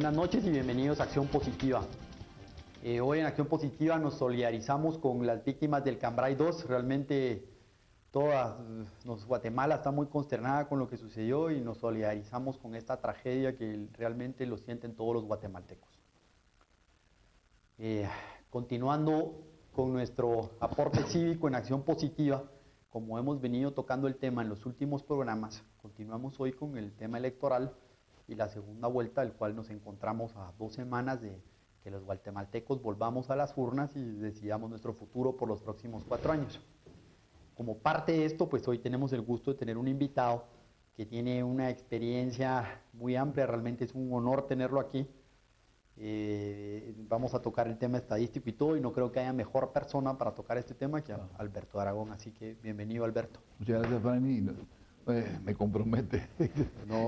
Buenas noches y bienvenidos a Acción Positiva. Hoy en Acción Positiva nos solidarizamos con las víctimas del Cambrai 2. Realmente Guatemala está muy consternada con lo que sucedió y nos solidarizamos con esta tragedia que realmente lo sienten todos los guatemaltecos. Continuando con nuestro aporte cívico en Acción Positiva, como hemos venido tocando el tema en los últimos programas, continuamos hoy con el tema electoral y la segunda vuelta, del cual nos encontramos a 2 semanas de que los guatemaltecos volvamos a las urnas y decidamos nuestro futuro por los próximos 4 años. Como parte de esto, pues hoy tenemos el gusto de tener un invitado que tiene una experiencia muy amplia, realmente es un honor tenerlo aquí. Vamos a tocar el tema estadístico y todo, y no creo que haya mejor persona para tocar este tema que Alberto Aragón, así que bienvenido, Alberto. Muchas gracias, Fanny. Me compromete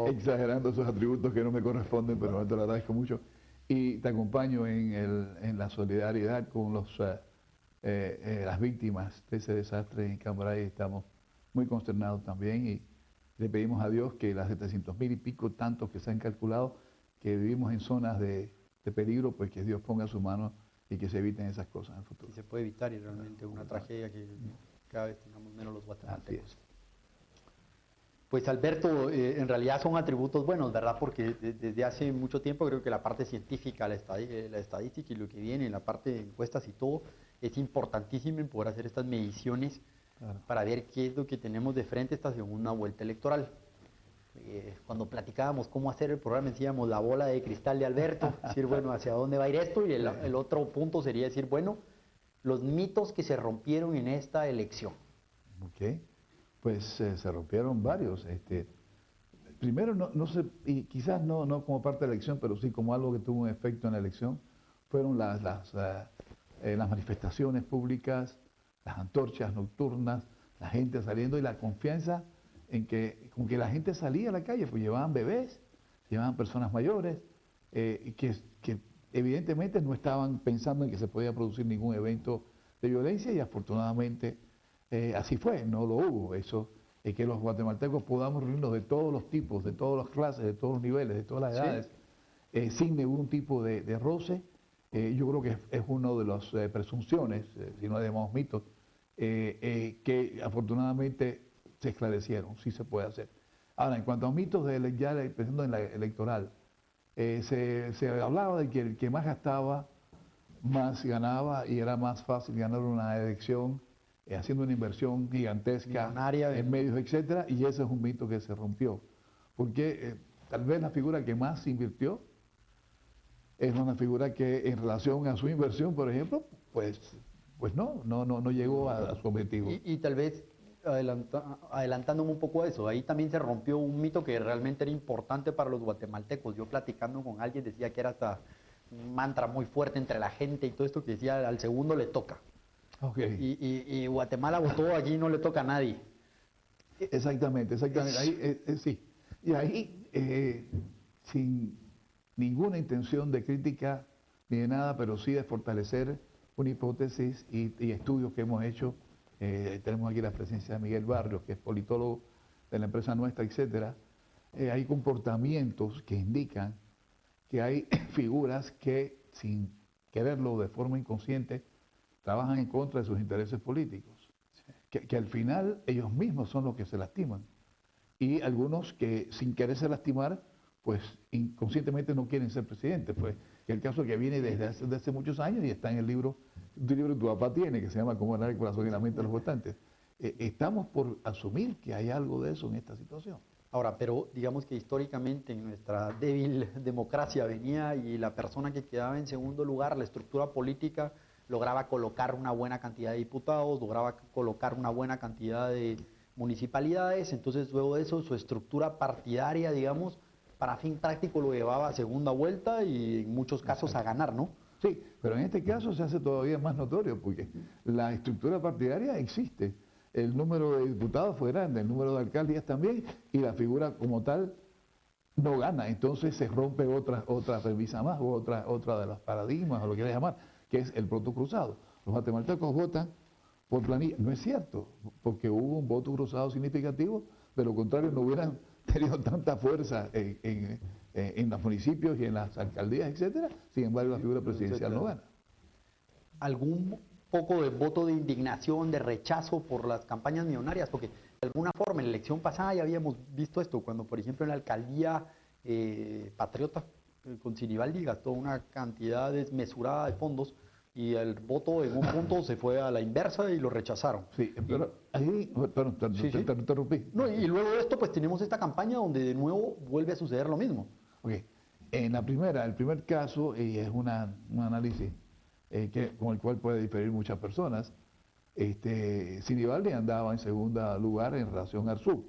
exagerando esos atributos que no me corresponden, pero te lo agradezco mucho. Y te acompaño en la solidaridad con las víctimas de ese desastre en Cambrai. Estamos muy consternados también y le pedimos a Dios que las 700.000 y pico tantos que se han calculado, que vivimos en zonas de peligro, pues que Dios ponga su mano y que se eviten esas cosas en el futuro. Y se puede evitar, y realmente una tragedia que cada vez tengamos menos los guatemaltecos. Pues Alberto, en realidad son atributos buenos, ¿verdad? Porque desde hace mucho tiempo creo que la parte científica, la estadística y lo que viene, la parte de encuestas y todo, es importantísimo en poder hacer estas mediciones para ver qué es lo que tenemos de frente esta segunda vuelta electoral. Cuando platicábamos cómo hacer el programa, decíamos la bola de cristal de Alberto, decir, bueno, ¿hacia dónde va a ir esto? Y el otro punto sería decir, bueno, los mitos que se rompieron en esta elección. Ok. Pues se rompieron varios. Primero, no sé, y quizás no como parte de la elección, pero sí como algo que tuvo un efecto en la elección, fueron las manifestaciones públicas, las antorchas nocturnas, la gente saliendo y la confianza en que, como que la gente salía a la calle, pues llevaban bebés, llevaban personas mayores, que evidentemente no estaban pensando en que se podía producir ningún evento de violencia y afortunadamente así fue, no lo hubo. Eso es que los guatemaltecos podamos reunirnos de todos los tipos, de todas las clases, de todos los niveles, de todas las edades, sin ningún tipo de roce. Yo creo que es uno de las presunciones, si no llamamos mitos, que afortunadamente se esclarecieron, sí se puede hacer. Ahora, en cuanto a mitos pensando en la electoral, se hablaba de que el que más gastaba, más ganaba y era más fácil ganar una elección haciendo una inversión gigantesca en medios, etcétera, y ese es un mito que se rompió. Porque tal vez la figura que más invirtió es una figura que en relación a su inversión, por ejemplo, pues no llegó a su objetivo. Y tal vez, adelantándome un poco a eso, ahí también se rompió un mito que realmente era importante para los guatemaltecos. Yo platicando con alguien decía que era hasta un mantra muy fuerte entre la gente y todo esto que decía, al segundo le toca. Okay. Y Guatemala votó, allí no le toca a nadie. Exactamente. Ahí, sí. Y ahí, sin ninguna intención de crítica ni de nada, pero sí de fortalecer una hipótesis y estudios que hemos hecho. Tenemos aquí la presencia de Miguel Barrios, que es politólogo de la empresa nuestra, etcétera. Hay comportamientos que indican que hay figuras que, sin quererlo de forma inconsciente, trabajan en contra de sus intereses políticos, que al final ellos mismos son los que se lastiman. Y algunos que sin quererse lastimar, pues inconscientemente no quieren ser presidentes. Pues el caso que viene desde hace muchos años y está en el libro que tu papá tiene, que se llama Cómo ganar el corazón y la mente de los votantes. Estamos por asumir que hay algo de eso en esta situación. Ahora, pero digamos que históricamente en nuestra débil democracia venía y la persona que quedaba en segundo lugar, la estructura política, lograba colocar una buena cantidad de diputados, lograba colocar una buena cantidad de municipalidades, entonces luego de eso su estructura partidaria, digamos, para fin práctico lo llevaba a segunda vuelta y en muchos casos a ganar, ¿no? Sí, pero en este caso se hace todavía más notorio porque la estructura partidaria existe, el número de diputados fue grande, el número de alcaldías también y la figura como tal no gana, entonces se rompe otra premisa más, o otra de los paradigmas, o lo que quieras llamar, que es el voto cruzado. Los guatemaltecos votan por planilla. No es cierto, porque hubo un voto cruzado significativo, de lo contrario no hubieran tenido tanta fuerza en en los municipios y en las alcaldías, etcétera. Sin embargo, la figura presidencial no gana. ¿Algún poco de voto de indignación, de rechazo por las campañas millonarias? Porque de alguna forma en la elección pasada ya habíamos visto esto, cuando por ejemplo en la alcaldía Patriota con Sinibaldi gastó una cantidad desmesurada de fondos y el voto en un punto se fue a la inversa y lo rechazaron. Sí, pero ahí, perdón, te interrumpí. No, y luego de esto pues tenemos esta campaña donde de nuevo vuelve a suceder lo mismo. Ok, en la el primer caso, y es un análisis con el cual puede diferir muchas personas, Sinibaldi andaba en segundo lugar en relación al sur,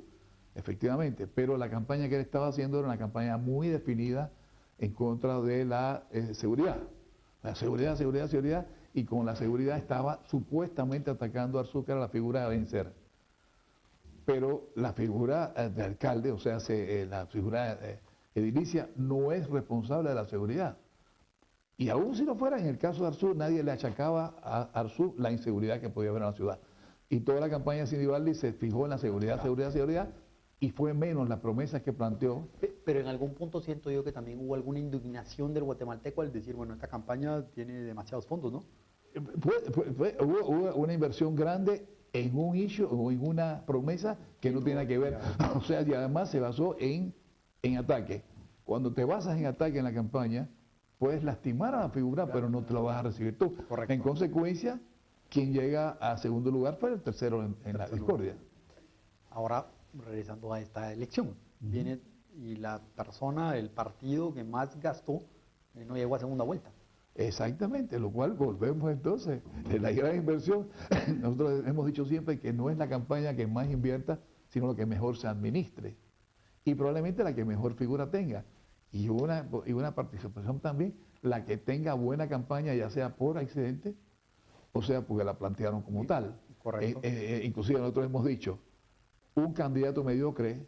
efectivamente, pero la campaña que él estaba haciendo era una campaña muy definida en contra de la seguridad. La seguridad, y con la seguridad estaba supuestamente atacando a Arzu, que era la figura a vencer. Pero la figura de alcalde, o sea, la figura edilicia, no es responsable de la seguridad. Y aún si lo fuera, en el caso de Arzu, nadie le achacaba a Arzu la inseguridad que podía haber en la ciudad. Y toda la campaña de Sinibaldi se fijó en la seguridad, y fue menos las promesas que planteó. Pero en algún punto siento yo que también hubo alguna indignación del guatemalteco al decir, bueno, esta campaña tiene demasiados fondos, ¿no? Hubo una inversión grande en un issue o en una promesa que no tiene que ver. O sea, y además se basó en ataque. Cuando te basas en ataque en la campaña, puedes lastimar a la figura, pero no te lo vas a recibir tú. Correcto. En consecuencia, quien llega a segundo lugar fue el tercero en la discordia. Ahora, regresando a esta elección, viene y la persona, el partido que más gastó, no llegó a segunda vuelta. Exactamente, lo cual volvemos entonces en la gran inversión. Nosotros hemos dicho siempre que no es la campaña que más invierta, sino lo que mejor se administre. Y probablemente la que mejor figura tenga. Y una participación también, la que tenga buena campaña, ya sea por accidente, o sea porque la plantearon como tal. Correcto. Inclusive nosotros hemos dicho, un candidato mediocre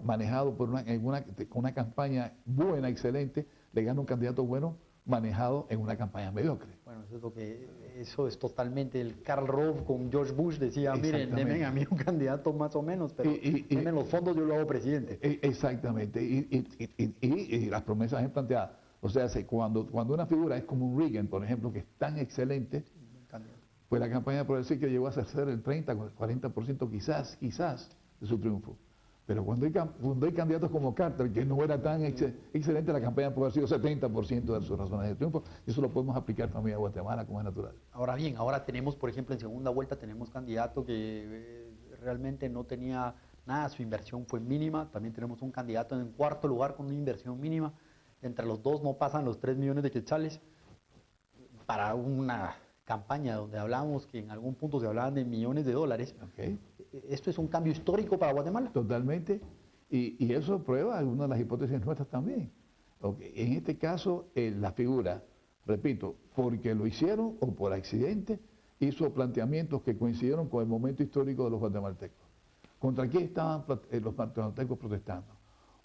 manejado con una campaña buena, excelente, le gana un candidato bueno manejado en una campaña mediocre. Bueno, eso es totalmente el Karl Rove con George Bush decía, miren, denme a mí un candidato más o menos, pero denme los fondos, yo lo hago presidente. Exactamente, y las promesas bien planteadas. O sea, cuando una figura es como un Reagan, por ejemplo, que es tan excelente, pues la campaña por decir que llegó a ser el 30, 40% quizás de su triunfo. Pero cuando hay candidatos como Carter, que no era tan excelente, la campaña puede haber sido 70% de sus razones de triunfo, y eso lo podemos aplicar también a Guatemala, como es natural. Ahora bien, ahora tenemos, por ejemplo, en segunda vuelta tenemos candidato que realmente no tenía nada, su inversión fue mínima. También tenemos un candidato en cuarto lugar con una inversión mínima. Entre los dos no pasan los 3 millones de quetzales para una campaña donde hablábamos que en algún punto se hablaban de millones de dólares. Okay. ¿Esto es un cambio histórico para Guatemala? Totalmente, y eso prueba algunas de las hipótesis nuestras también. Okay. En este caso, la figura, repito, porque lo hicieron o por accidente, hizo planteamientos que coincidieron con el momento histórico de los guatemaltecos. ¿Contra quién estaban los guatemaltecos protestando?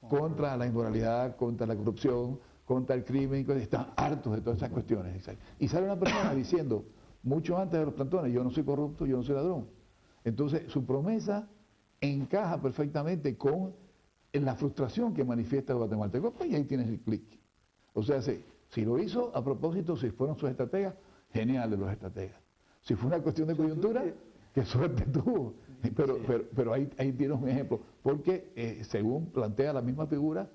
Contra la inmoralidad, contra la corrupción, contra el crimen, están hartos de todas esas cuestiones. Exacto. Y sale una persona diciendo, mucho antes de los plantones, yo no soy corrupto, yo no soy ladrón. Entonces, su promesa encaja perfectamente con la frustración que manifiesta el guatemalteco, pues y ahí tienes el clic. O sea, si lo hizo a propósito, si fueron sus estrategas, genial de los estrategas. Si fue una cuestión de coyuntura, qué suerte tuvo. Pero ahí tienes un ejemplo, porque según plantea la misma figura,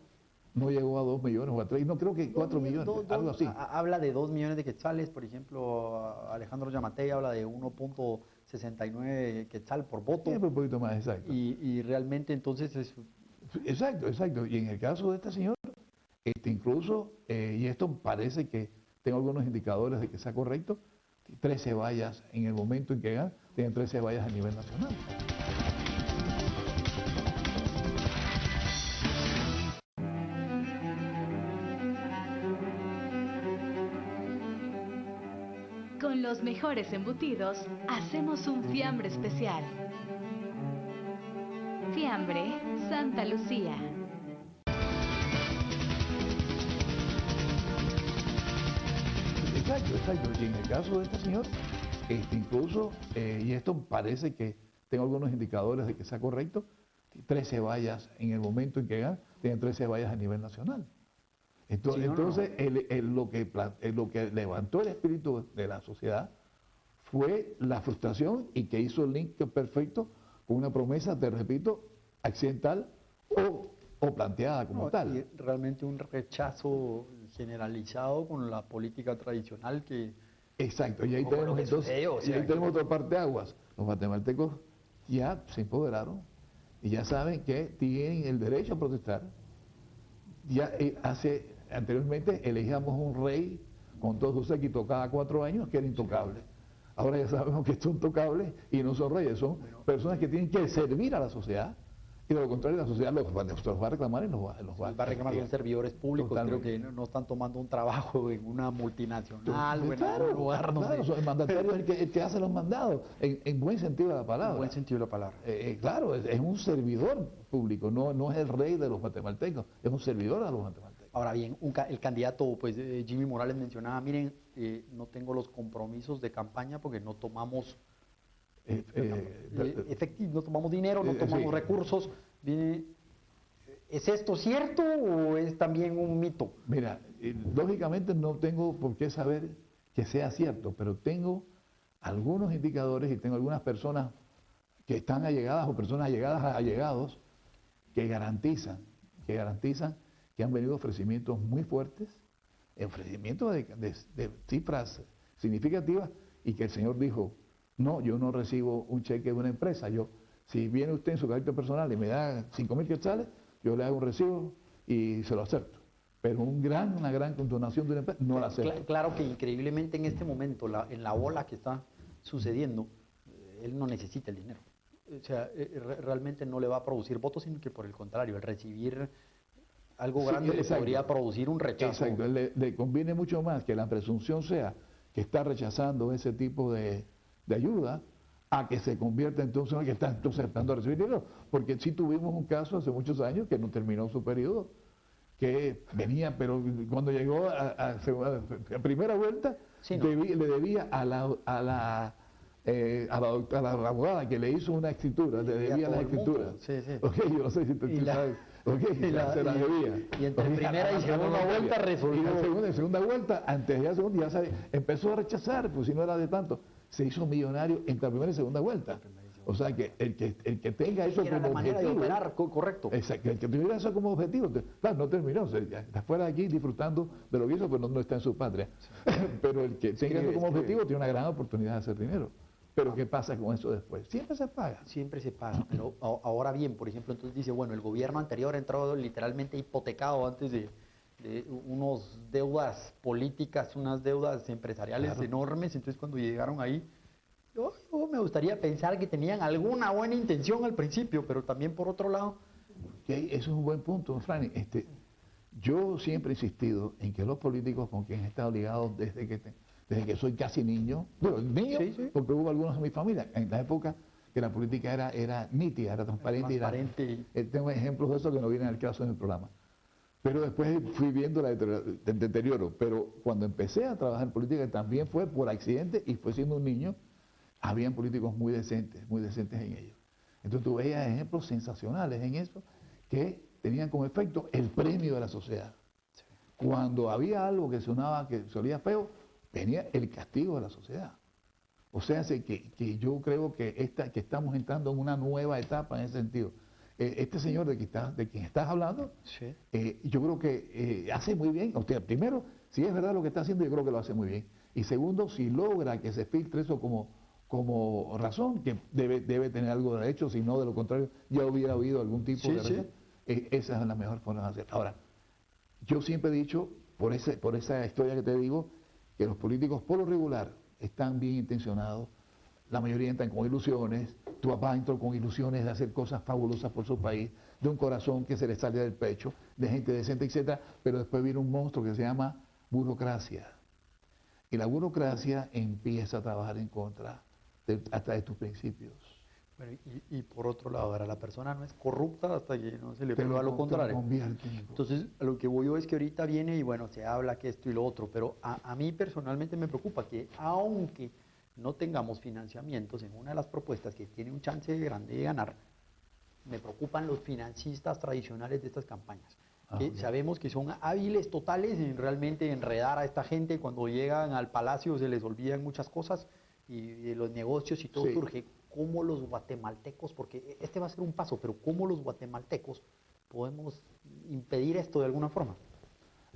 no llegó a 2 millones o a 3, no creo que 4 millones, algo así. Habla de 2 millones de quetzales, por ejemplo, Alejandro Yamatei habla de 1.69 quetzal por voto. Siempre un poquito más, exacto. Y realmente entonces es... Exacto. Y en el caso de este señor, incluso, y esto parece que tengo algunos indicadores de que sea correcto, 13 vallas en el momento en que gana, tienen 13 vallas a nivel nacional. Con los mejores embutidos, hacemos un fiambre especial. Fiambre Santa Lucía. Exacto. Y en el caso de este señor, incluso, y esto parece que tengo algunos indicadores de que sea correcto, 13 vallas en el momento en que gana, tienen 13 vallas a nivel nacional. Entonces, Sí, no, no, no. lo que levantó el espíritu de la sociedad fue la frustración y que hizo el link perfecto con una promesa, te repito, accidental o planteada como No, tal. y realmente un rechazo generalizado con la política tradicional que, Exacto, y ahí como lo tenemos que entonces, sucedió, o y sea, ahí tenemos otra parte de aguas. Los guatemaltecos ya se empoderaron y ya saben que tienen el derecho a protestar. Ya anteriormente elegíamos un rey con todo su séquito cada 4 años que era intocable. Ahora ya sabemos que son tocables y no son reyes, son personas que tienen que servir a la sociedad y de lo contrario la sociedad los va a reclamar y los va va a reclamar, son castigar. servidores públicos, creo Totalmente. que no están tomando un trabajo en una multinacional o en Claro, algún lugar donde, claro, el mandatario es el que hace los mandados, en buen sentido de la palabra. en buen sentido de la palabra. Claro, es un servidor público, no es el rey de los guatemaltecos, es un servidor a los guatemaltecos. Ahora bien, el candidato, pues Jimmy Morales mencionaba, miren, no tengo los compromisos de campaña porque no tomamos no tomamos dinero, no tomamos sí. recursos. ¿Es esto cierto o es también un mito? Mira, lógicamente no tengo por qué saber que sea cierto, pero tengo algunos indicadores y tengo algunas personas que están allegadas o personas allegadas a allegados que garantizan que han venido ofrecimientos muy fuertes, ofrecimientos de cifras significativas y que el señor dijo, no, yo no recibo un cheque de una empresa, si viene usted en su carácter personal y me da 5.000 quetzales, yo le hago un recibo y se lo acepto. Pero una gran donación de una empresa, no la acepto. Claro que increíblemente en este momento, en la ola que está sucediendo, él no necesita el dinero. O sea, realmente no le va a producir votos, sino que por el contrario, el recibir algo grande le podría producir un rechazo. Exacto, le conviene mucho más que la presunción sea que está rechazando ese tipo de ayuda a que se convierta entonces en que está aceptando a recibir dinero. Porque sí tuvimos un caso hace muchos años que no terminó su periodo, que venía, pero cuando llegó a primera vuelta, sí, no. le debía a la abogada que le hizo una escritura, le debía las escrituras. Sí, sí. Ok, yo no sé si tú sabes. Okay, se la debía. Y entre primera y segunda vuelta resolvió. Y en segunda vuelta, antes de la segunda, empezó a rechazar, pues si no era de tanto. Se hizo millonario entre la primera y segunda vuelta. O sea que el que tenga eso como manera objetivo. de operar, correcto. Exacto, el que tuviera eso como objetivo, claro, no terminó, o sea, está fuera de aquí disfrutando de lo que hizo, pero no está en su patria. Pero el que tenga eso como objetivo tiene una gran oportunidad de hacer dinero. Pero ¿qué pasa con eso después? Siempre se paga. Siempre se paga, pero ahora bien, por ejemplo, entonces dice, bueno, el gobierno anterior ha entrado literalmente hipotecado antes de unas deudas políticas, unas deudas empresariales enormes, entonces cuando llegaron ahí, yo me gustaría pensar que tenían alguna buena intención al principio, pero también por otro lado... Okay, eso es un buen punto, Franny. Yo siempre he insistido en que los políticos con quienes he estado ligado desde que soy casi niño, sí. porque hubo algunos en mi familia, en la época que la política era nítida, era transparente. Tengo ejemplos de eso que no vienen al caso en el programa. Pero después fui viendo el deterioro. Pero cuando empecé a trabajar en política también fue por accidente y fue siendo un niño, habían políticos muy decentes en ellos. Entonces tú veías ejemplos sensacionales en eso que tenían como efecto el premio de la sociedad. Cuando había algo que sonaba, que se olía feo, venía el castigo de la sociedad. O sea, que yo creo que estamos entrando en una nueva etapa en ese sentido. Este señor de quien estás hablando, yo creo que hace muy bien. Usted, primero, si es verdad lo que está haciendo, yo creo que lo hace muy bien. Y segundo, si logra que se filtre eso como razón, que debe tener algo de hecho, si no, de lo contrario, ya hubiera habido algún tipo de razón. Esa es la mejor forma de hacer. Ahora, yo siempre he dicho, por esa historia que te digo, que los políticos por lo regular están bien intencionados, la mayoría entran con ilusiones, tu papá entró con ilusiones de hacer cosas fabulosas por su país, de un corazón que se le sale del pecho, de gente decente, etcétera, pero después viene un monstruo que se llama burocracia. Y la burocracia empieza a trabajar en contra hasta de tus principios. Bueno, y por otro lado, ahora la persona no es corrupta hasta que no se le prueba lo contrario. Entonces, a lo que voy yo es que ahorita viene y bueno, se habla que esto y lo otro, pero a mí personalmente me preocupa que aunque no tengamos financiamientos en una de las propuestas que tiene un chance grande de ganar, me preocupan los financistas tradicionales de estas campañas. que sabemos que son hábiles totales en realmente enredar a esta gente. Cuando llegan al palacio se les olvidan muchas cosas y los negocios y todo Sí. surge. ¿Cómo los guatemaltecos, porque este va a ser un paso, pero cómo los guatemaltecos podemos impedir esto de alguna forma?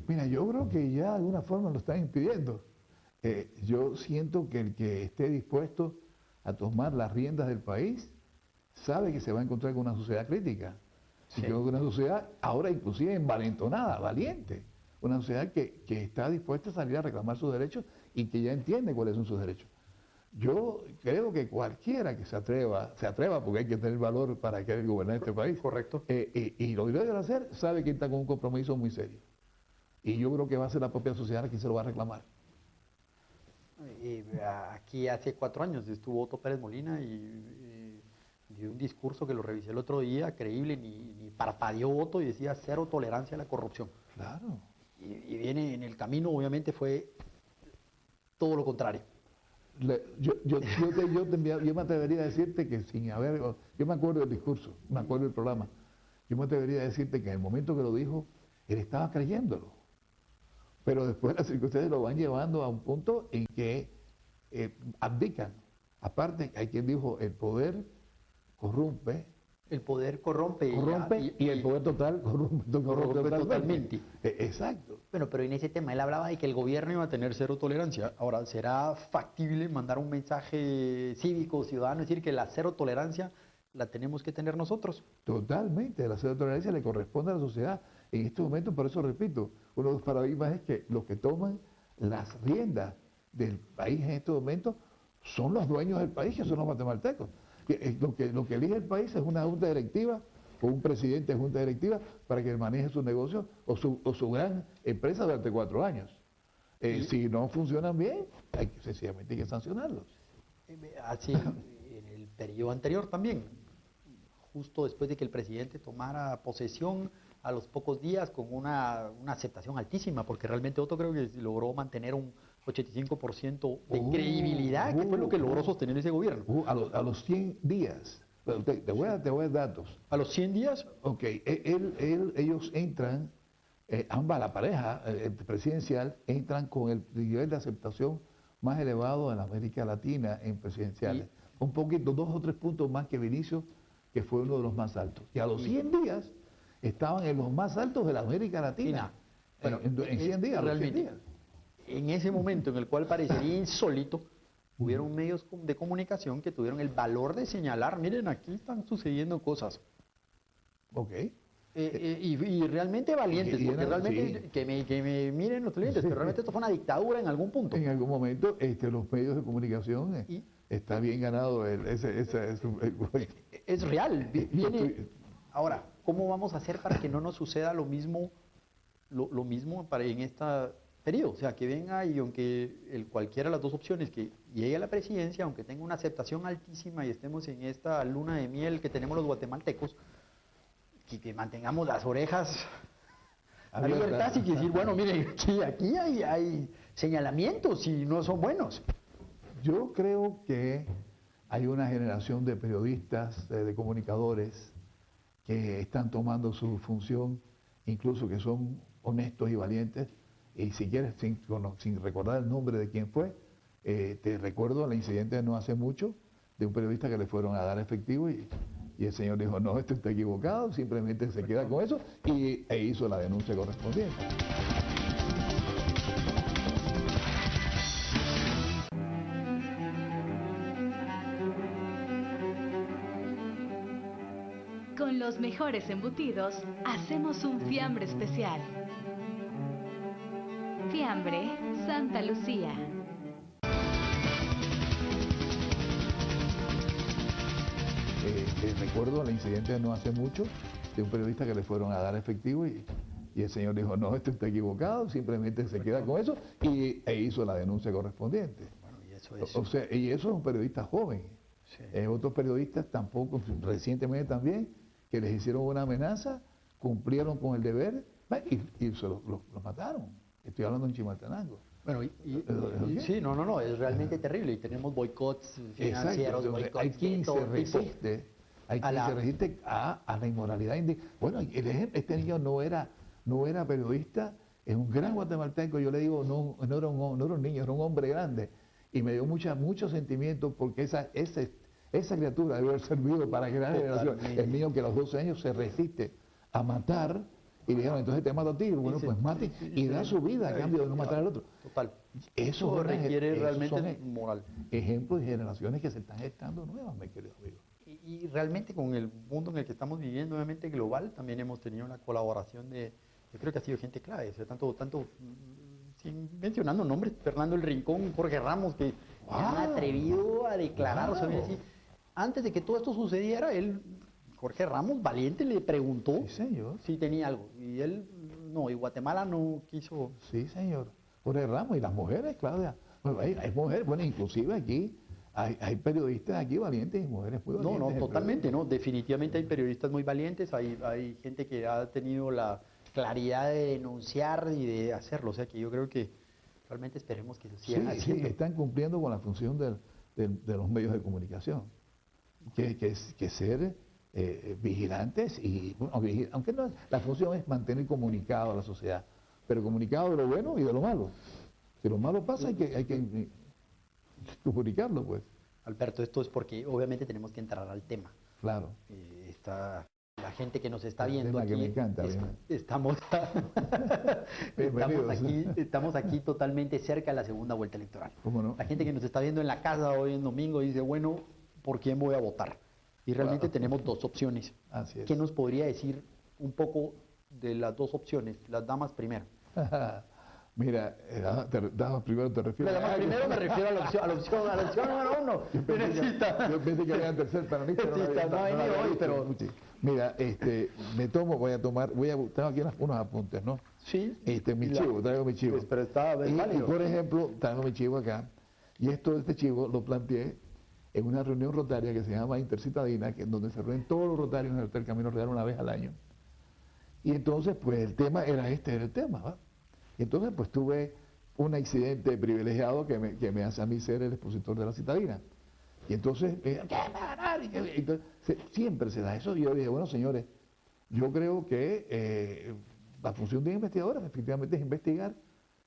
Mira, yo creo que ya de alguna forma lo están impidiendo. Yo siento que el que esté dispuesto a tomar las riendas del país sabe que se va a encontrar con una sociedad crítica. Sí. Y que una sociedad ahora inclusive envalentonada, valiente. Una sociedad que está dispuesta a salir a reclamar sus derechos y que ya entiende cuáles son sus derechos. Yo creo que cualquiera que se atreva porque hay que tener valor para querer gobernar este país. Correcto. Y lo debe hacer, sabe que está con un compromiso muy serio. Y yo creo que va a ser la propia sociedad la que se lo va a reclamar. Aquí hace 4 años estuvo Otto Pérez Molina y dio un discurso que lo revisé el otro día, creíble, ni parpadeó Otto y decía cero tolerancia a la corrupción. Claro. Y viene en el camino, obviamente, fue todo lo contrario. Yo me atrevería a decirte que sin haber, yo me acuerdo del discurso, me acuerdo del programa, yo me atrevería a decirte que en el momento que lo dijo, él estaba creyéndolo. Pero después las circunstancias lo van llevando a un punto en que abdican. Aparte, hay quien dijo, el poder corrompe. El poder corrompe. Y el poder total corrompe totalmente. Exacto. Bueno, pero en ese tema él hablaba de que el gobierno iba a tener cero tolerancia. Ahora, ¿será factible mandar un mensaje cívico, ciudadano, decir que la cero tolerancia la tenemos que tener nosotros? Totalmente, la cero tolerancia le corresponde a la sociedad. En este momento, por eso repito, uno de los paradigmas es que los que toman las riendas del país en este momento son los dueños del país, que son los guatemaltecos. Lo que elige el país es una junta directiva o un presidente de junta directiva para que maneje su negocio o su gran empresa durante 4 años. Si no funcionan bien, sencillamente hay que sancionarlos. Así, en el periodo anterior también, justo después de que el presidente tomara posesión, a los pocos días con una aceptación altísima, porque realmente Otto creo que logró mantener un 85% de credibilidad, que fue lo que logró sostener ese gobierno. A los 100 días, te voy a dar datos. ¿A los 100 días? Ok, ellos entran, la pareja presidencial, entran con el nivel de aceptación más elevado en América Latina en presidenciales. Un poquito, 2 o 3 puntos más que Vinicio, que fue uno de los más altos. Y a los 100 días estaban en los más altos de la América Latina. Bueno, en 100 días, realmente, 100 días. En ese momento en el cual parecería insólito, hubieron medios de comunicación que tuvieron el valor de señalar, miren, aquí están sucediendo cosas. Ok. Y realmente valientes, porque realmente, sí. que me miren los televidentes, pero realmente esto fue una dictadura en algún punto. En algún momento los medios de comunicación está bien ganado es real. Ahora, ¿cómo vamos a hacer para que no nos suceda lo mismo en este periodo? O sea, que venga y aunque cualquiera de las dos opciones, que llegue a la presidencia, aunque tenga una aceptación altísima y estemos en esta luna de miel que tenemos los guatemaltecos, que mantengamos las orejas a libertad y que decir, bueno, miren, aquí hay señalamientos y no son buenos. Yo creo que hay una generación de periodistas, de comunicadores, que están tomando su función, incluso que son honestos y valientes, y si quieres, sin recordar el nombre de quién fue, te recuerdo el incidente de no hace mucho, de un periodista que le fueron a dar efectivo y el señor dijo, no, esto está equivocado, simplemente se queda con eso e hizo la denuncia correspondiente. Con los mejores embutidos, hacemos un fiambre especial. Fiambre Santa Lucía. Recuerdo el incidente de no hace mucho, de un periodista que le fueron a dar efectivo y el señor dijo, no, esto está equivocado, simplemente se queda con eso e hizo la denuncia correspondiente. Bueno, y eso es... O sea, y eso es un periodista joven. Sí. Otros periodistas tampoco, recientemente también, que les hicieron una amenaza, cumplieron con el deber y se los mataron. Estoy hablando en Chimaltenango. Bueno, sí, no, es realmente terrible. Y tenemos boicots financieros, boicots hay quien se resiste, a la inmoralidad. Bueno, este niño no era no era periodista, es un gran guatemalteco, yo le digo, no era un niño, era un hombre grande. Y me dio mucho sentimiento porque esa criatura debe haber servido para crear generación. El niño que a los 12 años se resiste a matar y le dijeron, entonces te mato a ti, bueno, pues mate y da su vida a cambio de no matar al otro. Total. Eso requiere realmente son moral. Ejemplos y generaciones que se están gestando nuevas, mi querido amigo. Y realmente con el mundo en el que estamos viviendo, obviamente global, también hemos tenido una colaboración yo creo que ha sido gente clave, o sea, tanto sin mencionando nombres, Fernando el Rincón, Jorge Ramos, que se han atrevido a declarar, o sea, decir, antes de que todo esto sucediera, Jorge Ramos, valiente, le preguntó si tenía algo, y él, no, y Guatemala no quiso. Sí, señor, Jorge Ramos, y las mujeres, Claudia, bueno, hay mujeres, bueno, inclusive aquí, hay periodistas aquí valientes y mujeres muy valientes. No, totalmente, no, definitivamente hay periodistas muy valientes, hay gente que ha tenido la claridad de denunciar y de hacerlo, o sea que yo creo que realmente esperemos que se sigan haciendo. Sí, están cumpliendo con la función de los medios de comunicación, que es ser vigilantes y, bueno, aunque no, la función es mantener comunicado a la sociedad, pero comunicado de lo bueno y de lo malo. Si lo malo pasa hay que comunicarlo, pues. Alberto, esto es porque obviamente tenemos que entrar al tema. Claro. La gente que nos está viendo aquí, que me encanta, estamos aquí totalmente cerca de la segunda vuelta electoral. ¿Cómo no? La gente que nos está viendo en la casa hoy en domingo dice, bueno, ¿por quién voy a votar? Y realmente tenemos dos opciones. Así es. ¿Qué nos podría decir un poco de las dos opciones? Las damas primero. Mira, damas primero te refieres. Las damas primero me refiero a la opción número uno. Yo pensé que había tercer panelista. No ha venido hoy, pero... Mira, tengo aquí unos apuntes, ¿no? Sí. Traigo mi chivo. Pues, pero está válido. Y por ejemplo, traigo mi chivo acá, y este chivo lo planteé en una reunión rotaria que se llama Intercitadina, donde se reúnen todos los rotarios en el Hotel Camino Real una vez al año. Y entonces, pues el tema era el tema, ¿va? Y entonces, pues tuve un accidente privilegiado que me hace a mí ser el expositor de la citadina. Y entonces, ¿qué va a ganar? Entonces, siempre se da eso. Y yo dije, bueno, señores, yo creo que la función de investigadores efectivamente es investigar,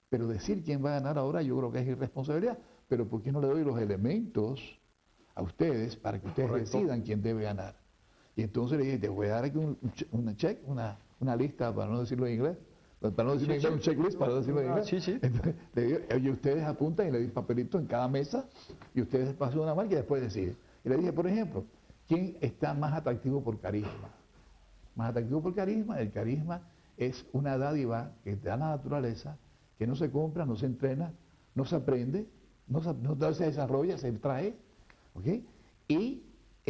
pero decir quién va a ganar ahora yo creo que es irresponsabilidad. Pero ¿por qué no le doy los elementos a ustedes para que ustedes decidan quién debe ganar? Y entonces le dije, te voy a dar aquí una lista, para no decirlo en inglés, para no decirlo en inglés, un checklist, para no decirlo en inglés. Entonces, le digo, oye, ustedes apuntan y le di papelito en cada mesa y ustedes pasan una marca y después deciden. Y le dije, por ejemplo, ¿quién está más atractivo por carisma? Más atractivo por carisma, el carisma es una dádiva que te da la naturaleza, que no se compra, no se entrena, no se aprende, no se desarrolla, se trae, ¿ok? Y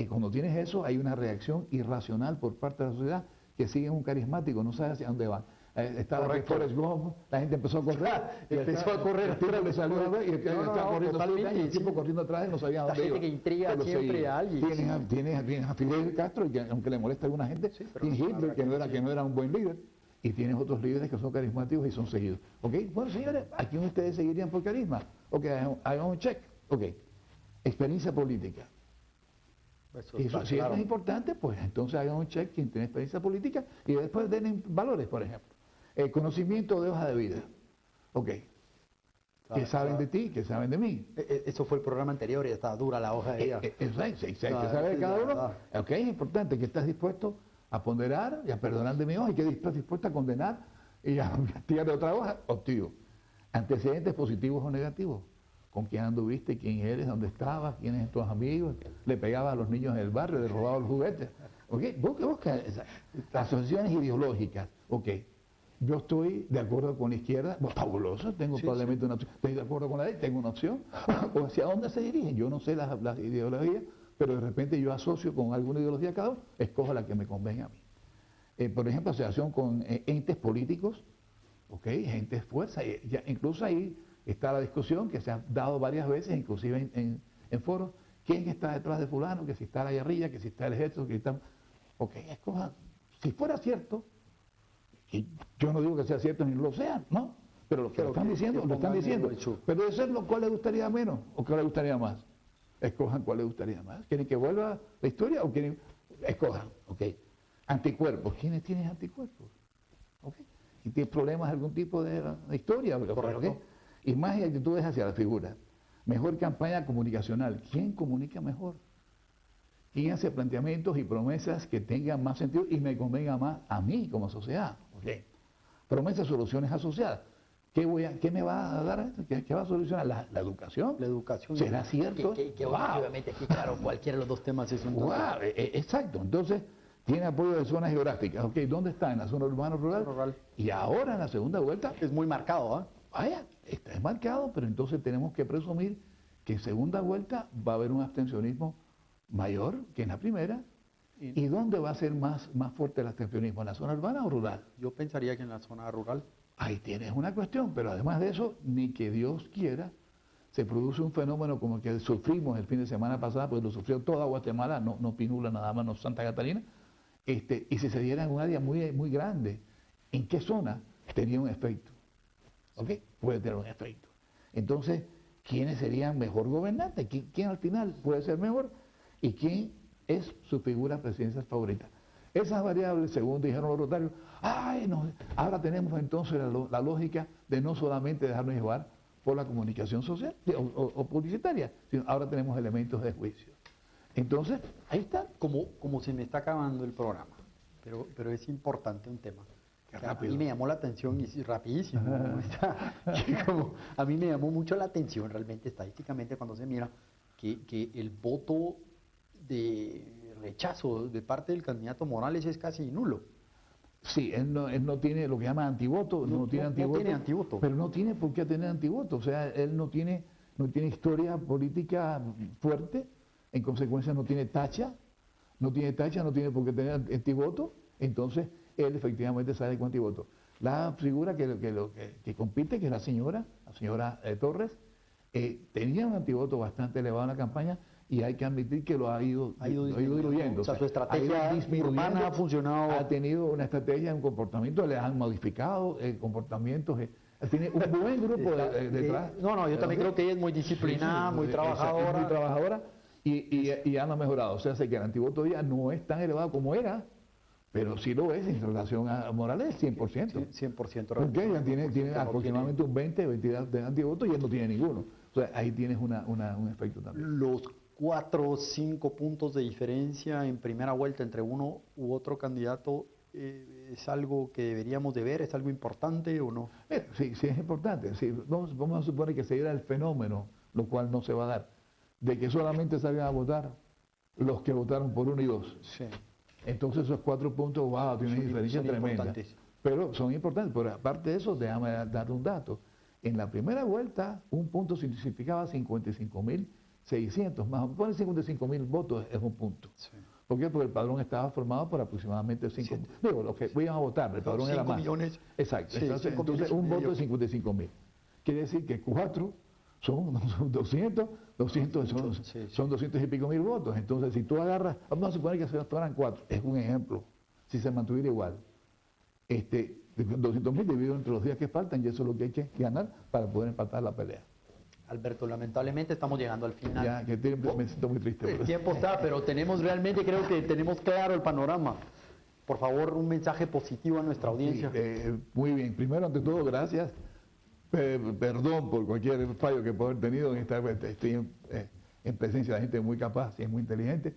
cuando tienes eso hay una reacción irracional por parte de la sociedad que sigue un carismático, no sabe hacia dónde va. Estaba Forrest Gump, la gente empezó a correr, el tipo le salió a ver y estaba corriendo, y el tipo corriendo atrás y no sabía dónde iba. La gente que intriga siempre a alguien. Tienes a Fidel Castro, y aunque le molesta a alguna gente, tienes Hitler, que no era un buen líder, y tienes otros líderes que son carismáticos y son seguidos. ¿Ok? Bueno, señores, ¿a quién ustedes seguirían por carisma? Ok, hagan un check. Ok, experiencia política. Eso, si eso es importante, pues entonces hagan un check quien tiene experiencia política y después den valores, por ejemplo. Conocimiento de hoja de vida. Ok. ¿Qué saben de ti? ¿Qué saben de mí? Eso fue el programa anterior y estaba dura la hoja de vida. Exacto. ¿Qué sabe de cada uno? Ok, es importante que estás dispuesto a ponderar y a perdonar de mi hoja y que estás dispuesto a condenar y a tirar de otra hoja. Optivo. Antecedentes positivos o negativos. ¿Con quién anduviste? ¿Quién eres? ¿Dónde estabas? ¿Quiénes son tus amigos? ¿Le pegabas a los niños en el barrio? ¿Le robabas los juguetes? ¿Ok? Busca esas asociaciones ideológicas. Ok. Yo estoy de acuerdo con la izquierda, pues, fabuloso, tengo probablemente una opción. Estoy de acuerdo con la derecha, tengo una opción. ¿O hacia dónde se dirigen? Yo no sé las ideologías, pero de repente yo asocio con alguna ideología cada uno, escojo la que me convenga a mí. Por ejemplo, asociación con entes políticos, ¿ok? Entes fuerza. Incluso ahí está la discusión que se ha dado varias veces, inclusive en foros, ¿quién está detrás de fulano? Que si está la guerrilla, que si está el ejército, que si está... Ok, escojan. Si fuera cierto, y yo no digo que sea cierto ni lo sea, ¿no? Pero lo que están diciendo, lo están diciendo. Pero de ser lo cual le gustaría menos o cuál le gustaría más. Escojan cuál le gustaría más. ¿Quieren que vuelva la historia o quieren? Escojan, ok. Anticuerpos. ¿Quiénes tienen anticuerpos? Okay. y tiene problemas de algún tipo de historia. Correcto. Imagen y actitudes hacia la figura. Mejor campaña comunicacional. ¿Quién comunica mejor? ¿Quién hace planteamientos y promesas que tengan más sentido y me convenga más a mí como sociedad? Okay. Promesas, soluciones asociadas. ¿Qué me va a dar esto? ¿Qué va a solucionar? ¿La educación? La educación. ¿Será cierto? Que Wow. obviamente aquí, claro, cualquiera de los dos temas es un... Wow, exacto. Entonces, tiene apoyo de zonas geográficas. Ok, ¿dónde está? En la zona urbano-rural. Rural. Y ahora en la segunda vuelta, Es muy marcado, ¿ah? vaya, está marcado, pero entonces tenemos que presumir que en segunda vuelta va a haber un abstencionismo mayor que en la primera. ¿Y dónde va a ser más fuerte el abstencionismo? ¿En la zona urbana o rural? Yo pensaría que en la zona rural. Ahí tienes una cuestión, pero además de eso, ni que Dios quiera, se produce un fenómeno como el que sufrimos el fin de semana pasado, porque lo sufrió toda Guatemala, no Pinula nada más, no Santa Catarina, y si se diera en un área muy grande, ¿en qué zona tenía un efecto? ¿Ok? Puede tener un efecto. Entonces, ¿quiénes serían mejor gobernantes? ¿Quién al final puede ser mejor? ¿Y quién es su figura presidencial favorita? Esas variables, según dijeron los rotarios, ahora tenemos entonces la lógica de no solamente dejarnos llevar por la comunicación social o publicitaria, sino ahora tenemos elementos de juicio. Entonces, ahí está. Como se me está acabando el programa, pero es importante un tema. Qué Que a rápido. mí me llamó la atención y sí, rapidísimo. ¿No? A mí me llamó mucho la atención realmente estadísticamente cuando se mira que el voto de rechazo de parte del candidato Morales es casi nulo. Sí, él no tiene lo que llama antivoto, no tiene antivoto, pero no tiene por qué tener antivoto, o sea, él no tiene historia política fuerte, en consecuencia no tiene tacha, no tiene por qué tener antivoto, entonces él efectivamente sale con antivoto. La figura que compite, que es la señora Torres, tenía un antivoto bastante elevado en la campaña, y hay que admitir que lo ha ido diluyendo. O sea, su estrategia urbana ha funcionado. Ha tenido una estrategia, un comportamiento, le han modificado comportamientos. Tiene un buen grupo detrás. Yo también creo que ella es muy disciplinada, muy trabajadora. Muy trabajadora y han mejorado. O sea, sé que el antivoto ya no es tan elevado como era, pero sí lo es en relación a Morales, 100%. 100%. Porque ella tiene aproximadamente un 20 de antivotos y él no tiene ninguno. O sea, ahí tienes un efecto también. Los 4 o 5 puntos de diferencia en primera vuelta entre uno u otro candidato, ¿es algo que deberíamos de ver? ¿Es algo importante o no? Sí, es importante. Sí, vamos a suponer que se diera el fenómeno, lo cual no se va a dar, de que solamente salgan a votar los que votaron por 1 y 2. Sí. Entonces esos 4 puntos, wow, tienen una diferencia tremenda. Pero son importantes. Pero aparte de eso, déjame dar un dato. En la primera vuelta, un punto significaba 55.600, más o menos. Poner 55.000 votos es un punto. Sí. ¿Por qué? Porque el padrón estaba formado por aproximadamente 5. Digo, los que iban a votar, el padrón era más. 5 millones. Exacto. Sí, entonces un voto de 55.000. Quiere decir que 4 son 200 son 200 y pico mil votos. Entonces, si tú agarras, vamos a suponer que se fueran 4, es un ejemplo, si se mantuviera igual. 200.000 dividido entre los días que faltan, y eso es lo que hay que ganar para poder empatar la pelea. Alberto, lamentablemente estamos llegando al final. Ya, que me siento muy triste. El tiempo está, pero creo que tenemos claro el panorama. Por favor, un mensaje positivo a nuestra audiencia. Sí, muy bien. Primero, ante todo, gracias. Perdón por cualquier fallo que pueda haber tenido. Estoy en presencia de gente muy capaz y muy inteligente.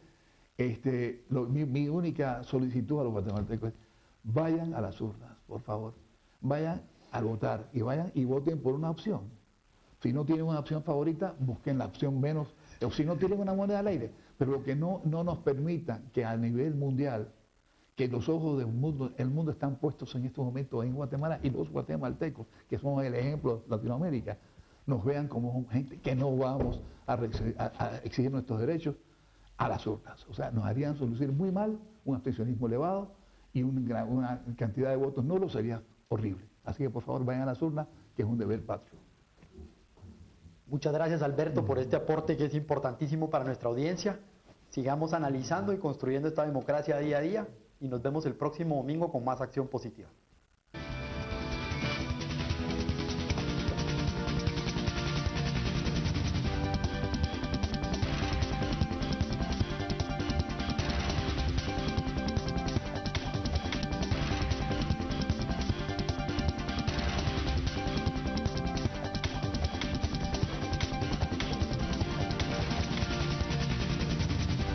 Mi única solicitud a los guatemaltecos es: vayan a las urnas, por favor. Vayan a votar y vayan y voten por una opción. Si no tienen una opción favorita, busquen la opción menos, o si no tienen una moneda al aire. Pero lo que no nos permita que a nivel mundial, que los ojos del mundo, el mundo están puestos en estos momentos en Guatemala, y los guatemaltecos, que somos el ejemplo de Latinoamérica, nos vean como gente que no vamos a exigir nuestros derechos a las urnas. O sea, nos harían lucir muy mal, un abstencionismo elevado y una cantidad de votos nulos sería horrible. Así que por favor vayan a las urnas, que es un deber patrio. Muchas gracias, Alberto, por este aporte que es importantísimo para nuestra audiencia. Sigamos analizando y construyendo esta democracia día a día, y nos vemos el próximo domingo con más Acción Positiva.